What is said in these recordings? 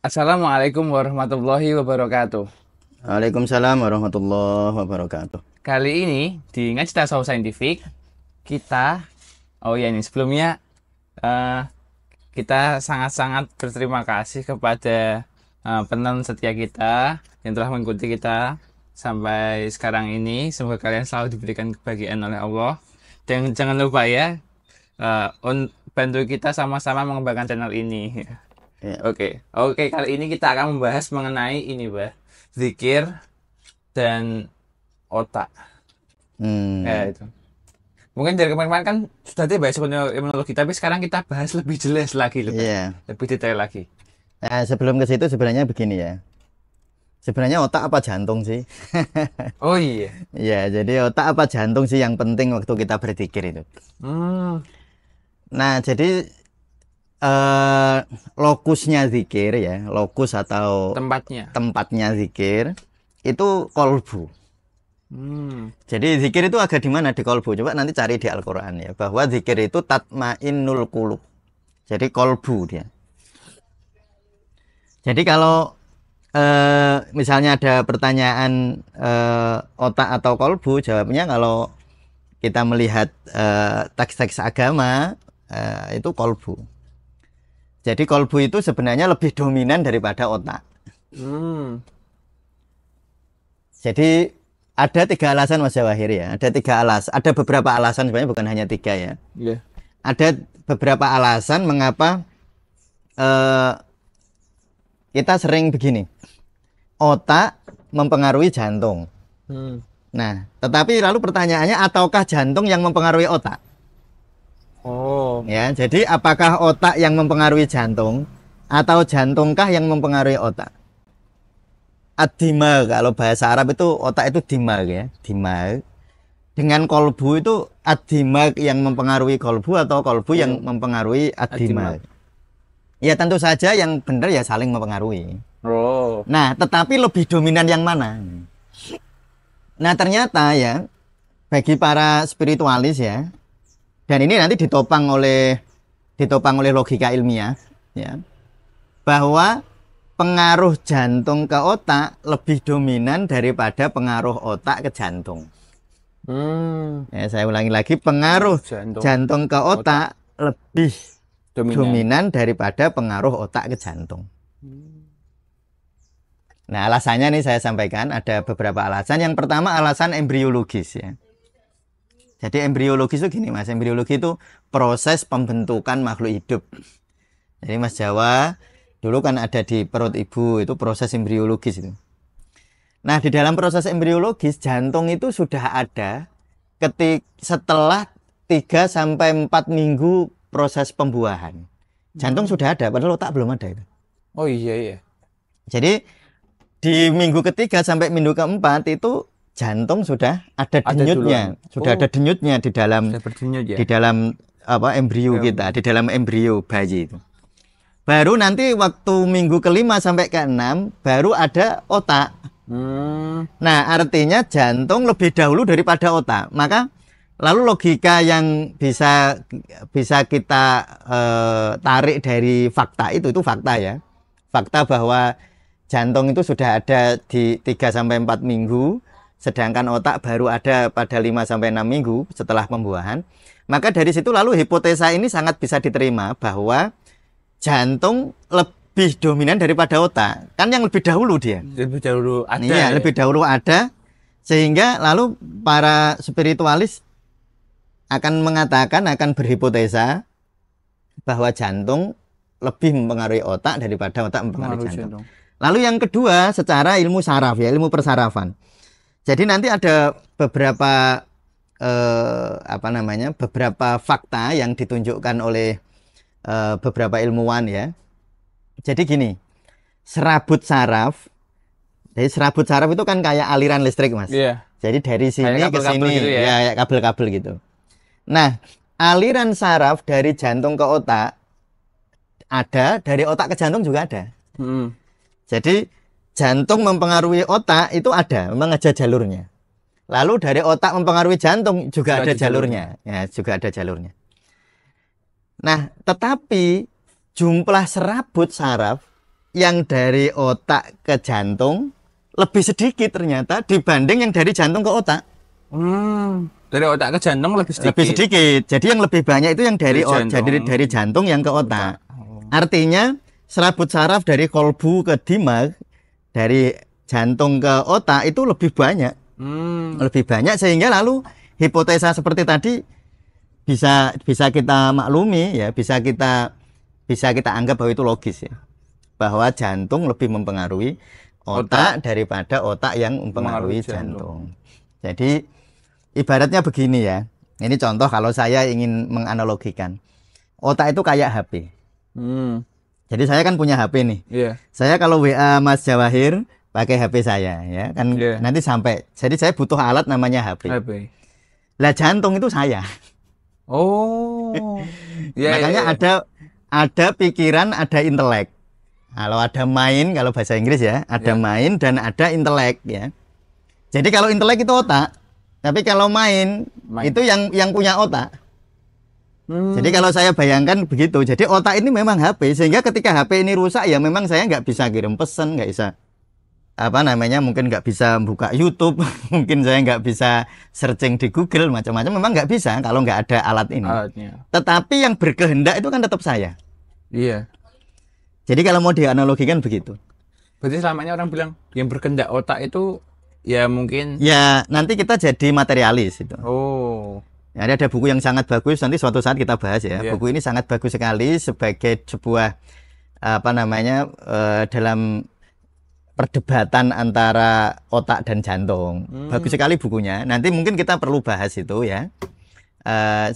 Assalamualaikum warahmatullahi wabarakatuh. Waalaikumsalam warahmatullahi wabarakatuh. Kali ini di Ngacita Tahu Saintifik kita, oh ya ini sebelumnya eh, kita sangat-sangat berterima kasih kepada penonton setia kita yang telah mengikuti kita sampai sekarang ini. Semoga kalian selalu diberikan kebahagiaan oleh Allah. Dan jangan lupa ya, bantu kita sama-sama mengembangkan channel ini. Ya. Oke, kali ini kita akan membahas mengenai ini, Bah. Zikir dan otak. Ya, itu. Mungkin dari kemarin kan sudah dibahas imunologi, tapi sekarang kita bahas lebih jelas lagi, lebih detail lagi. Nah, sebelum ke situ sebenarnya begini ya. Sebenarnya otak apa jantung sih? Oh iya. Ya, jadi otak apa jantung sih yang penting waktu kita berzikir itu. Nah, jadi lokusnya zikir ya, lokus atau tempatnya zikir itu kolbu. Jadi zikir itu agak di mana? Di kolbu. Coba nanti cari di Al-Quran ya, bahwa zikir itu tatmainnul qulub. Jadi kolbu dia. Jadi kalau misalnya ada pertanyaan otak atau kolbu, jawabnya kalau kita melihat teks-teks agama itu kolbu. Jadi kolbu itu sebenarnya lebih dominan daripada otak. Jadi ada 3 alasan Mas Jawahir ya. Ada beberapa alasan, sebenarnya bukan hanya 3 ya. Yeah. Ada beberapa alasan mengapa kita sering begini. Otak mempengaruhi jantung. Nah, tetapi lalu pertanyaannya, ataukah jantung yang mempengaruhi otak? Oh. Ya, jadi apakah otak yang mempengaruhi jantung atau jantungkah yang mempengaruhi otak? Ad-dimag, kalau bahasa Arab itu otak itu dimag ya, dimag. Dengan kolbu itu ad-dimag yang mempengaruhi kolbu atau kolbu yang mempengaruhi ad-dimag. Ya tentu saja yang benar ya saling mempengaruhi. Oh. Nah, tetapi lebih dominan yang mana? Nah, ternyata ya bagi para spiritualis ya, dan ini nanti ditopang oleh logika ilmiah ya, bahwa pengaruh jantung ke otak lebih dominan daripada pengaruh otak ke jantung. Ya, saya ulangi lagi, pengaruh jantung ke otak lebih dominan daripada pengaruh otak ke jantung. Nah, alasannya nih saya sampaikan, ada beberapa alasan. Yang pertama alasan embriologis ya. Jadi embriologis itu gini Mas, embriologi itu proses pembentukan makhluk hidup. Jadi Mas Jawa dulu kan ada di perut ibu, itu proses embriologis itu. Nah, di dalam proses embriologis jantung itu sudah ada setelah 3 sampai 4 minggu proses pembuahan. Jantung sudah ada, padahal otak belum ada itu. Oh iya. Jadi di minggu ketiga sampai minggu keempat itu jantung sudah ada denyutnya, ada denyutnya di dalam di dalam embrio kita, di dalam embrio bayi itu. Baru nanti waktu minggu ke-5 sampai ke-6 baru ada otak. Nah, artinya jantung lebih dahulu daripada otak. Maka lalu logika yang bisa kita tarik dari fakta itu fakta ya. Fakta bahwa jantung itu sudah ada di 3 sampai 4 minggu, sedangkan otak baru ada pada 5 sampai 6 minggu setelah pembuahan. Maka dari situ lalu hipotesa ini sangat bisa diterima bahwa jantung lebih dominan daripada otak. Kan yang lebih dahulu dia. Lebih dahulu ada. Iya, lebih dahulu ada. Sehingga lalu para spiritualis akan mengatakan, akan berhipotesa bahwa jantung lebih mempengaruhi otak daripada otak mempengaruhi jantung. Lalu yang kedua, secara ilmu saraf ya, ilmu persarafan. Jadi nanti ada beberapa beberapa fakta yang ditunjukkan oleh beberapa ilmuwan ya. Jadi gini, serabut saraf. Jadi serabut saraf itu kan kayak aliran listrik Mas. Iya. Jadi dari sini ke sini gitu ya kabel-kabel gitu. Nah, aliran saraf dari jantung ke otak ada, dari otak ke jantung juga ada. Jadi jantung mempengaruhi otak itu ada, memang ada jalurnya. Lalu dari otak mempengaruhi jantung juga ada jalurnya. Ya, juga ada jalurnya. Nah, tetapi jumlah serabut saraf yang dari otak ke jantung lebih sedikit ternyata dibanding yang dari jantung ke otak. Dari otak ke jantung lebih sedikit. Lebih sedikit. Jadi yang lebih banyak itu yang dari jantung yang ke otak. Artinya serabut saraf dari kolbu ke dimag, dari jantung ke otak itu lebih banyak. Lebih banyak sehingga lalu hipotesa seperti tadi bisa kita maklumi ya, bisa kita anggap bahwa itu logis ya. Bahwa jantung lebih mempengaruhi otak daripada otak yang mempengaruhi jantung. Jadi ibaratnya begini ya. Ini contoh kalau saya ingin menganalogikan. Otak itu kayak HP. Jadi saya kan punya HP nih. Saya kalau WA Mas Jawahir pakai HP saya ya kan nanti sampai. Jadi saya butuh alat namanya HP. Lah jantung itu saya. Makanya ada pikiran, ada intelek. Kalau ada main, kalau bahasa Inggris ya, ada main dan ada intelek ya. Jadi kalau intelek itu otak, tapi kalau main itu yang punya otak. Jadi kalau saya bayangkan begitu, jadi otak ini memang HP, sehingga ketika HP ini rusak ya memang saya nggak bisa kirim pesan, nggak bisa mungkin nggak bisa buka YouTube, mungkin saya nggak bisa searching di Google macam-macam, memang nggak bisa kalau nggak ada alat ini. Tetapi yang berkehendak itu kan tetap saya. Iya. Jadi kalau mau dianalogikan begitu. Berarti selamanya orang bilang yang berkehendak otak itu ya mungkin. Ya nanti kita jadi materialis itu. Ya, ada buku yang sangat bagus, nanti suatu saat kita bahas ya. Buku ini sangat bagus sekali sebagai sebuah dalam perdebatan antara otak dan jantung. Bagus sekali bukunya. Nanti mungkin kita perlu bahas itu ya.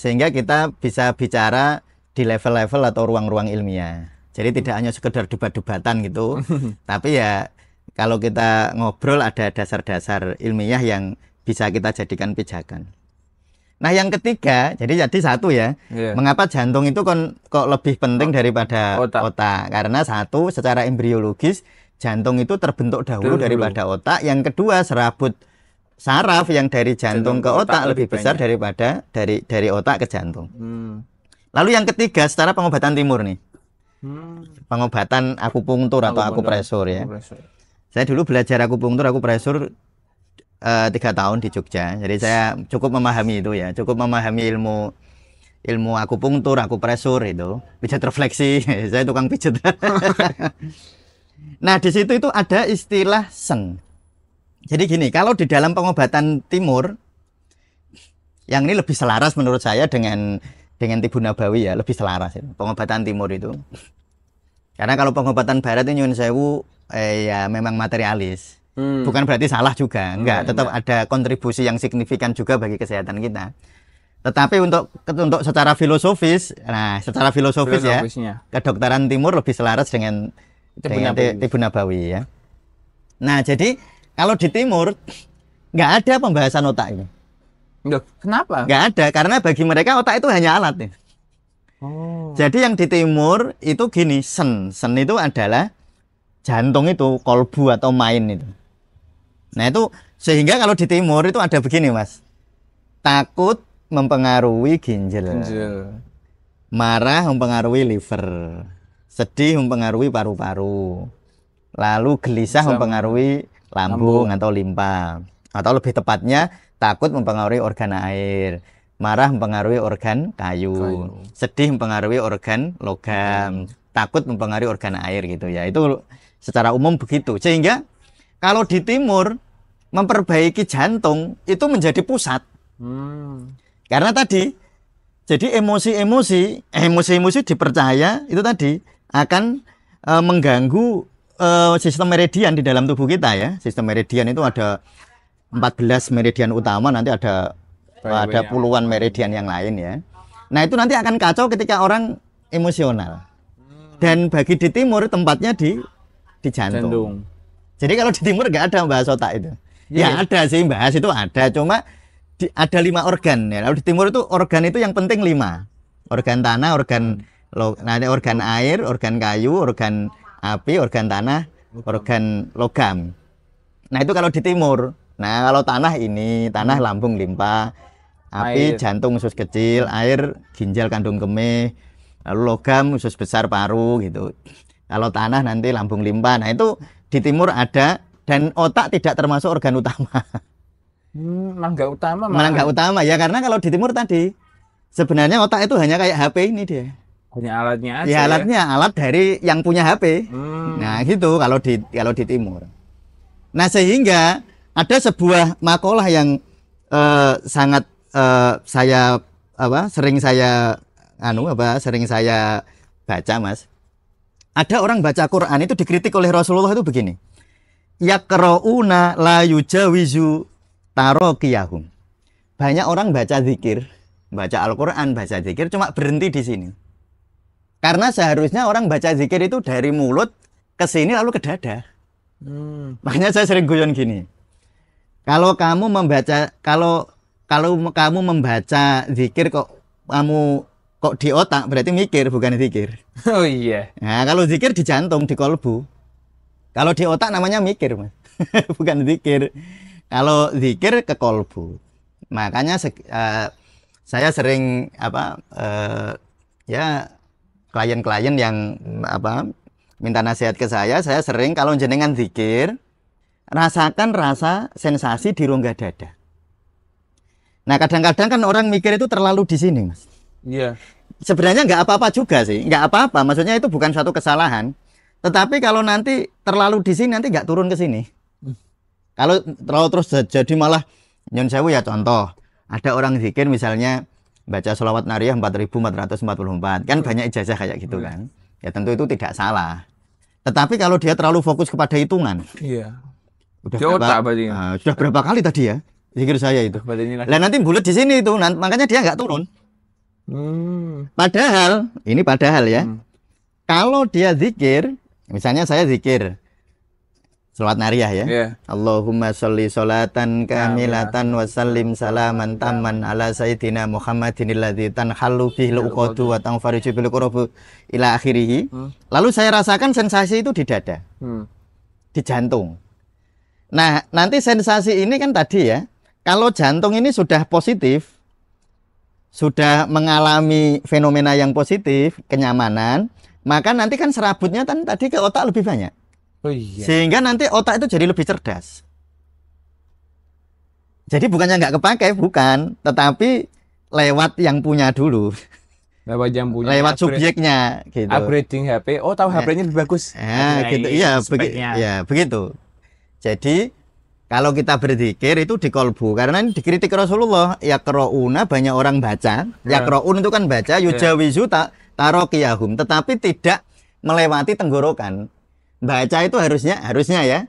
Sehingga kita bisa bicara di level-level atau ruang-ruang ilmiah. Jadi tidak hanya sekedar debat-debatan gitu. Tapi ya kalau kita ngobrol ada dasar-dasar ilmiah yang bisa kita jadikan pijakan. Nah yang ketiga, jadi satu ya, mengapa jantung itu kok lebih penting daripada otak? Karena satu, secara embriologis jantung itu terbentuk dahulu daripada otak. Yang kedua, serabut saraf yang dari jantung ke otak lebih besar daripada dari otak ke jantung. Lalu yang ketiga, secara pengobatan timur nih, pengobatan akupunktur atau akupresur ya. Saya dulu belajar akupresur 3 tahun di Jogja, jadi saya cukup memahami itu ya, cukup memahami ilmu akupunktur, akupresur itu, pijat refleksi, saya tukang pijat. Nah di situ itu ada istilah seng. Jadi gini, kalau di dalam pengobatan timur, yang ini lebih selaras menurut saya dengan Tibu Nabawi ya, lebih selaras itu, pengobatan timur itu. Karena kalau pengobatan barat ini nyuwun sewu ya memang materialis. Bukan berarti salah juga, enggak, tetap ada kontribusi yang signifikan juga bagi kesehatan kita. Tetapi untuk secara filosofis, ya, kedokteran timur lebih selaras dengan Tibu Nabawi ya. Nah, jadi kalau di timur nggak ada pembahasan otak ini. Kenapa? Nggak ada, karena bagi mereka otak itu hanya alat nih. Jadi yang di timur itu gini, sen itu adalah jantung itu, kolbu atau main itu. Nah itu sehingga kalau di timur itu ada begini mas, takut mempengaruhi ginjal, marah mempengaruhi liver, sedih mempengaruhi paru-paru, lalu gelisah mempengaruhi lambung atau limpa, atau lebih tepatnya takut mempengaruhi organ air, marah mempengaruhi organ kayu, sedih mempengaruhi organ logam, takut mempengaruhi organ air gitu ya. Itu secara umum begitu. Sehingga kalau di timur memperbaiki jantung itu menjadi pusat. Karena tadi jadi emosi-emosi dipercaya itu tadi akan mengganggu sistem meridian di dalam tubuh kita ya. Sistem meridian itu ada 14 meridian utama, nanti ada puluhan meridian yang lain ya. Nah, itu nanti akan kacau ketika orang emosional. Dan bagi di timur tempatnya di jantung. Jadi kalau di timur nggak ada bahas otak itu. Ya ada sih bahas itu ada, cuma ada 5 organ ya. Lalu di timur itu organ itu yang penting 5. Organ tanah, organ air, organ kayu, organ api, organ tanah, organ logam. Nah itu kalau di timur. Nah kalau tanah lambung limpa, api jantung usus kecil, air ginjal kandung kemih, lalu logam usus besar paru gitu. Kalau tanah nanti lambung limpa. Nah, itu di timur ada, dan otak tidak termasuk organ utama. Malah nggak utama. Malah nggak utama ya, karena kalau di timur tadi sebenarnya otak itu hanya kayak HP ini dia. Hanya alatnya aja. Ya alatnya, alat dari yang punya HP. Nah, gitu kalau di timur. Nah, sehingga ada sebuah makalah yang sangat saya sering saya baca, Mas. Ada orang baca Quran itu dikritik oleh Rasulullah itu begini. Yaqra'una la yujawizu taraqiyahum. Banyak orang baca zikir, baca Al-Qur'an, baca zikir cuma berhenti di sini. Karena seharusnya orang baca zikir itu dari mulut ke sini lalu ke dada. Makanya saya sering guyon gini. Kalau kamu membaca zikir kok di otak, berarti mikir bukan zikir. Oh iya. Nah, kalau zikir di jantung, di kolbu. Kalau di otak namanya mikir, Mas. Bukan zikir. Kalau zikir ke kolbu. Makanya saya sering klien-klien yang minta nasihat ke saya sering kalau jenengan zikir, rasakan rasa sensasi di rongga dada. Nah, kadang-kadang kan orang mikir itu terlalu di sini, Mas. Iya. Sebenarnya nggak apa-apa juga sih, nggak apa-apa. Maksudnya itu bukan suatu kesalahan. Tetapi kalau nanti terlalu di sini, nanti nggak turun ke sini. Kalau terlalu terus jadi malah nyun sewu ya, contoh. Ada orang zikir misalnya baca sholawat nariyah 4444. Kan banyak ijazah kayak gitu kan. Ya tentu itu tidak salah. Tetapi kalau dia terlalu fokus kepada hitungan. Iya. Sudah berapa kali tadi ya zikir saya itu. Lah nanti bulat di sini itu, makanya dia nggak turun. Padahal ya. Kalau dia zikir, misalnya saya zikir sholawat nariyah ya. Yeah. Allahumma sholli sholatan kamilatan wa sallim salaman tamman ala sayyidina Muhammadin alladzi tanhallu bihil uqadu wa tanfariju bil qurbu ila akhirih. Lalu saya rasakan sensasi itu di dada. Di jantung. Nah, nanti sensasi ini kan tadi ya. Kalau jantung ini sudah positif, sudah mengalami fenomena yang positif, kenyamanan, maka nanti kan serabutnya kan tadi ke otak lebih banyak. Oh iya. Sehingga nanti otak itu jadi lebih cerdas. Jadi bukannya nggak kepakai, bukan, tetapi lewat yang punya dulu. Lewat yang punya. Lewat subjeknya gitu. Upgrading HP. Oh, tahu HP-nya lebih bagus. Gitu. Iya, begitu. Jadi kalau kita berzikir itu di kolbu, karena ini dikritik Rasulullah, yaqra'una, banyak orang baca, yaqra'un itu kan baca, yujawizu taraqiyahum, tetapi tidak melewati tenggorokan. Baca itu harusnya ya.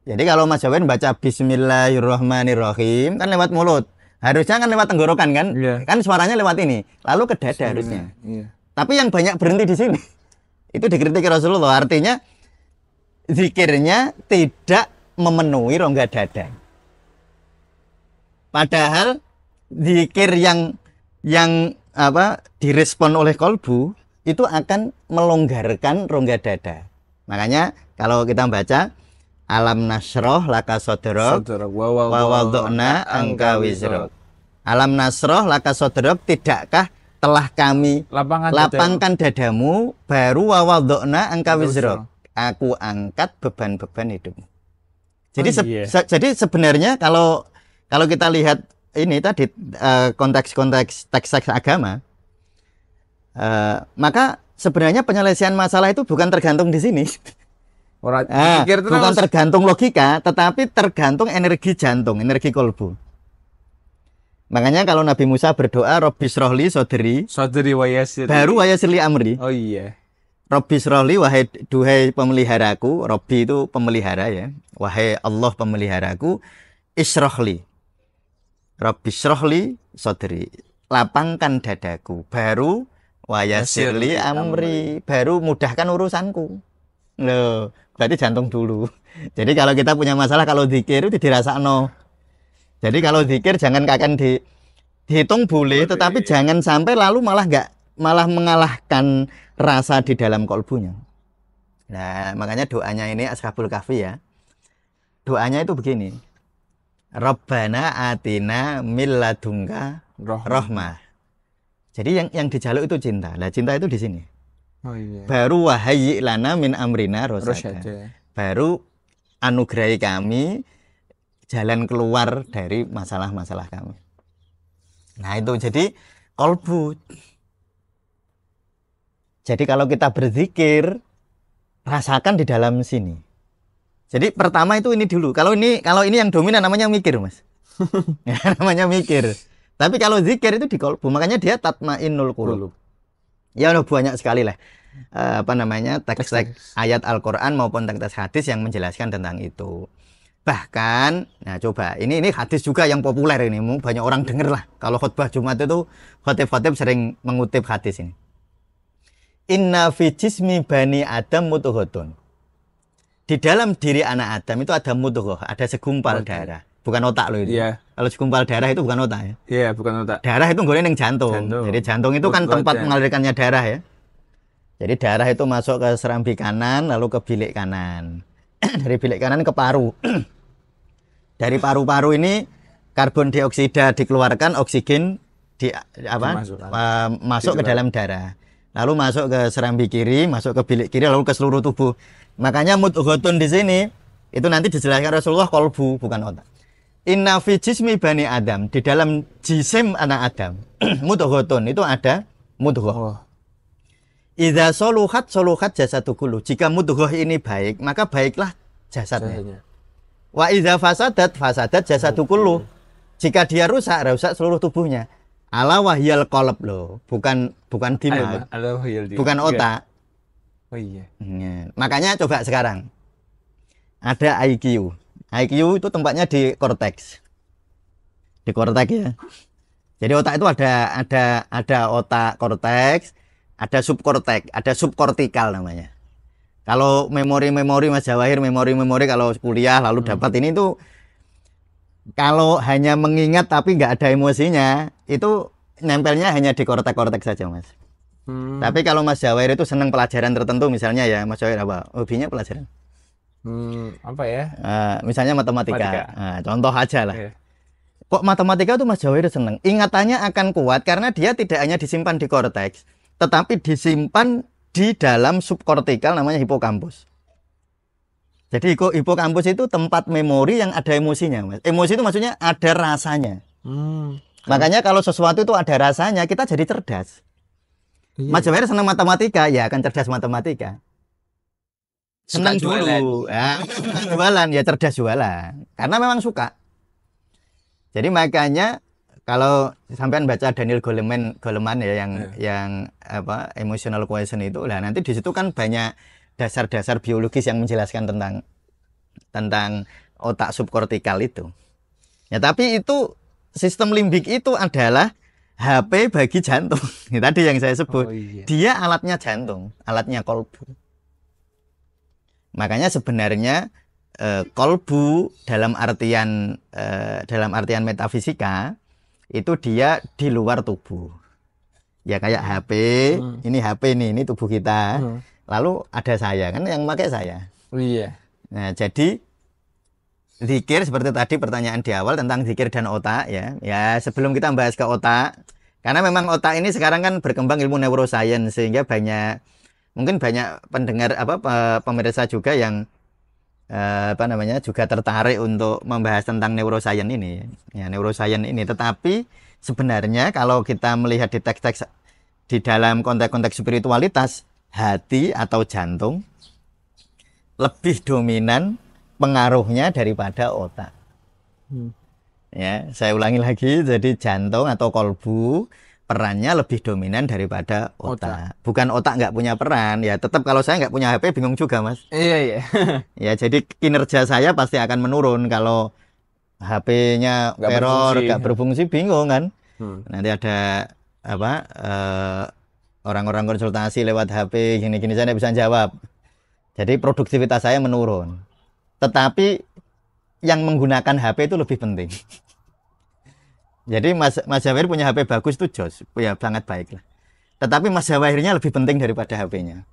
Jadi kalau Mas Jawain baca bismillahirrahmanirrahim kan lewat mulut. Harusnya kan lewat tenggorokan kan? Kan suaranya lewat ini. Lalu ke dada harusnya. Tapi yang banyak berhenti di sini. Itu dikritik Rasulullah, artinya zikirnya tidak memenuhi rongga dada. Padahal zikir yang direspon oleh kolbu itu akan melonggarkan rongga dada. Makanya kalau kita baca alam nasroh laka sodrok wa wadokna angka wizrok. Alam nasroh laka sodrok, tidakkah telah kami lapangkan dadamu, baru wa wadokna angka wizrok. Aku angkat beban-beban hidupmu. Jadi sebenarnya kalau kita lihat ini tadi konteks teks agama, maka sebenarnya penyelesaian masalah itu bukan tergantung di sini. Bukan tergantung logika, tetapi tergantung energi jantung, energi kolbu. Makanya kalau Nabi Musa berdoa, Robbi srohli sodri wa yasirli, baru wa yasirli amri. Oh iya. Robbi srohli, duhai pemeliharaku. Robbi itu pemelihara ya. Wahai Allah pemeliharaku. Isrohli, Robbi srohli sodri, lapangkan dadaku. Baru wa yasirli amri, baru mudahkan urusanku. Loh, berarti jantung dulu. Jadi kalau kita punya masalah, kalau zikir itu dirasakno. Jadi kalau zikir jangan akan dihitung boleh, tetapi jangan sampai lalu malah mengalahkan rasa di dalam kolbunya. Nah, makanya doanya ini Ashabul Kahfi ya. Doanya itu begini. Rabbana atina min ladunka rahmah. Jadi yang dijaluk itu cinta. Nah, cinta itu di sini. Oh iya. Baru wahayyi lana min amrina Terus rosada. aja. Baru anugerahi kami jalan keluar dari masalah-masalah kami. Nah itu jadi kolbu. Jadi kalau kita berzikir, rasakan di dalam sini. Jadi pertama itu ini dulu. Kalau ini yang dominan namanya mikir, Mas. Ya, namanya mikir. Tapi kalau zikir itu di kolbu, makanya dia tatmainnul qulub. Ya udah banyak sekali lah teks-teks ayat Al-Qur'an maupun teks hadis yang menjelaskan tentang itu. Bahkan, nah coba ini hadis juga yang populer ini, banyak orang dengar lah. Kalau khutbah Jumat itu khotib-khotib sering mengutip hadis ini. Inna fi jismi bani Adam mudghotun. Di dalam diri anak Adam itu ada mudghah, ada segumpal darah. Bukan otak loh itu. Yeah. Kalau segumpal darah itu bukan otak ya. Iya, bukan otak. Darah itu nggone ning jantung. Jadi jantung itu kan tempat mengalirkannya darah ya. Jadi darah itu masuk ke serambi kanan lalu ke bilik kanan. Dari bilik kanan ke paru. Dari paru-paru ini karbon dioksida dikeluarkan, oksigen masuk ke dalam darah. Lalu masuk ke serambi kiri, masuk ke bilik kiri lalu ke seluruh tubuh. Makanya mudghotun di sini itu nanti dijelaskan Rasulullah kolbu bukan otak. Inna fi jismi bani Adam, di dalam jisim anak Adam mudghotun itu ada mudghah. Idza soluhat jasadu kullu. Jika mudghah ini baik, maka baiklah jasadnya. Wa idza fasadat jasadu kullu. Jika dia rusak seluruh tubuhnya. Ala wahyal qalb loh, bukan dimag. Bukan otak. Oh iya. Makanya coba sekarang. Ada IQ. IQ itu tempatnya di korteks. Di korteks ya. Jadi otak itu ada otak korteks, ada subkorteks, ada subkortikal namanya. Kalau memori-memori Mas Jawahir, memori-memori kalau kuliah lalu dapat ini tuh kalau hanya mengingat tapi nggak ada emosinya, itu nempelnya hanya di korteks-korteks saja, Mas. Tapi kalau Mas Jawahir itu senang pelajaran tertentu misalnya ya, Mas Jawahir apa? Hobinya pelajaran. Apa ya? Misalnya matematika. Nah, contoh aja lah. Okay. Kok matematika itu Mas Jawahir senang? Ingatannya akan kuat karena dia tidak hanya disimpan di korteks, tetapi disimpan di dalam subkortikal namanya hipokampus. Jadi hipokampus itu tempat memori yang ada emosinya, Mas. Emosi itu maksudnya ada rasanya. Makanya kalau sesuatu itu ada rasanya, kita jadi cerdas. Iya. Mas Jawahir senang matematika, ya akan cerdas matematika. Senang dulu, ya, jualan ya cerdas jualan, karena memang suka. Jadi makanya kalau sampean baca Daniel Goleman ya yang emotional quotient itu, lah nanti di situ kan banyak dasar-dasar biologis yang menjelaskan tentang otak subkortikal itu. Ya tapi itu sistem limbik itu adalah HP bagi jantung. Ini tadi yang saya sebut. Oh, iya. Dia alatnya jantung, alatnya kolbu. Makanya sebenarnya kolbu dalam artian metafisika itu dia di luar tubuh. Ya kayak HP, ini HP ini tubuh kita. Lalu ada saya kan yang pakai saya. Oh iya. Nah, jadi zikir seperti tadi pertanyaan di awal tentang zikir dan otak ya. Ya, sebelum kita bahas ke otak, karena memang otak ini sekarang kan berkembang ilmu neuroscience sehingga mungkin banyak pendengar pemirsa juga yang juga tertarik untuk membahas tentang neuroscience ini ya neuroscience ini. Tetapi sebenarnya kalau kita melihat di teks-teks di dalam konteks-konteks spiritualitas, hati atau jantung lebih dominan pengaruhnya daripada otak. Ya, saya ulangi lagi, jadi jantung atau kolbu perannya lebih dominan daripada otak. Bukan otak nggak punya peran, ya tetap kalau saya nggak punya HP bingung juga, Mas. Iya. Ya, jadi kinerja saya pasti akan menurun kalau HP-nya error, nggak berfungsi, bingung kan. Nanti ada orang-orang konsultasi lewat HP, gini-gini saya nggak bisa jawab. Jadi produktivitas saya menurun. Tetapi yang menggunakan HP itu lebih penting. Jadi Mas Jawahir punya HP bagus itu jos, ya sangat baik lah. Tetapi Mas Jawahirnya lebih penting daripada HP-nya.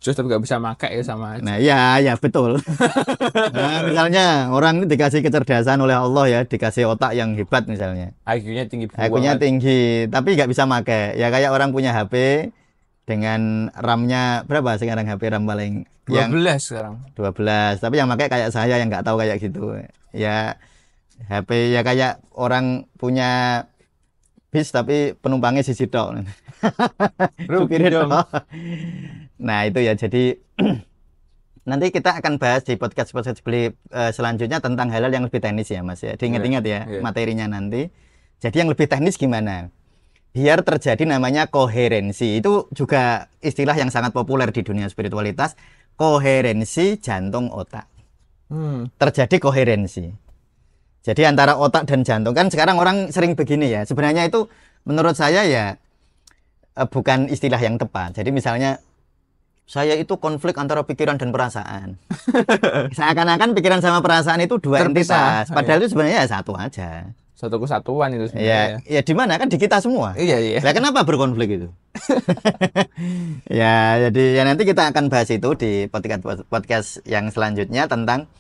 Jos tapi nggak bisa pakai ya sama aja. Nah ya betul. Nah, misalnya orang dikasih kecerdasan oleh Allah ya, dikasih otak yang hebat misalnya. IQ-nya tinggi. IQ-nya tinggi, tapi nggak bisa pakai. Ya kayak orang punya HP, dengan RAM-nya berapa sekarang HP RAM paling? 12 sekarang. 12. Tapi yang pakai kayak saya yang nggak tahu kayak gitu. Ya HP ya kayak orang punya bis tapi penumpangnya sisi tok. Supirnya dong. tok. Nah, itu ya. Jadi nanti kita akan bahas di podcast selanjutnya tentang hal-hal yang lebih teknis ya, Mas ya. Diingat-ingat ya materinya nanti. Jadi yang lebih teknis gimana? Biar terjadi namanya koherensi. Itu juga istilah yang sangat populer di dunia spiritualitas. Koherensi jantung otak. Terjadi koherensi. Jadi antara otak dan jantung. Kan sekarang orang sering begini ya. Sebenarnya itu menurut saya ya bukan istilah yang tepat. Jadi misalnya saya itu konflik antara pikiran dan perasaan. Seakan-akan pikiran sama perasaan itu dua entitas. Padahal itu sebenarnya ya satu aja. Satu kesatuan itu sebenarnya. Ya di mana kan di kita semua. Iya. Nah, kenapa berkonflik itu? Ya, jadi ya nanti kita akan bahas itu di podcast yang selanjutnya tentang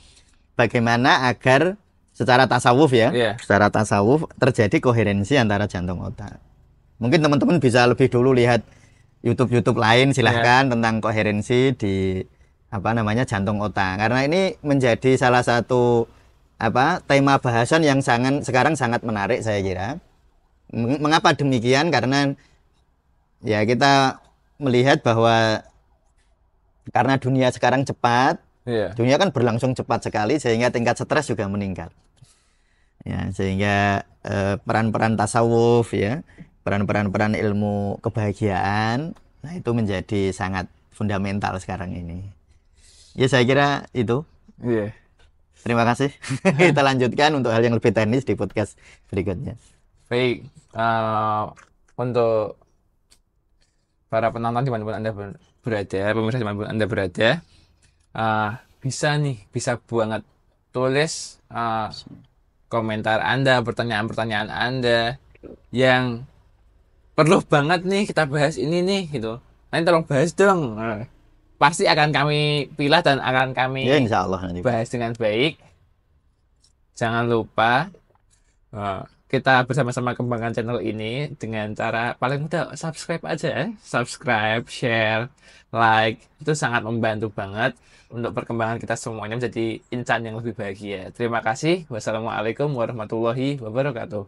bagaimana agar secara tasawuf ya, secara tasawuf terjadi koherensi antara jantung otak. Mungkin teman-teman bisa lebih dulu lihat YouTube lain silahkan tentang koherensi di jantung otak. Karena ini menjadi salah satu tema bahasan yang sekarang sangat menarik saya kira. Mengapa demikian? Karena ya kita melihat bahwa karena dunia sekarang cepat, dunia kan berlangsung cepat sekali sehingga tingkat stres juga meningkat. Ya, sehingga peran-peran tasawuf ya, peran ilmu kebahagiaan, nah itu menjadi sangat fundamental sekarang ini. Ya saya kira itu. Terima kasih. Kita lanjutkan untuk hal yang lebih teknis di podcast berikutnya. Baik, untuk para penonton dimanapun Anda berada, pemirsa dimanapun Anda berada, bisa banget tulis komentar Anda, pertanyaan-pertanyaan Anda yang perlu banget nih kita bahas ini nih gitu. Nanti tolong bahas dong. Pasti akan kami pilih dan akan kami ya, insya Allah nanti bahas dengan baik. Jangan lupa kita bersama-sama kembangkan channel ini dengan cara paling mudah subscribe aja, subscribe, share, like, itu sangat membantu banget untuk perkembangan kita semuanya menjadi insan yang lebih bahagia. Terima kasih. Wassalamualaikum warahmatullahi wabarakatuh.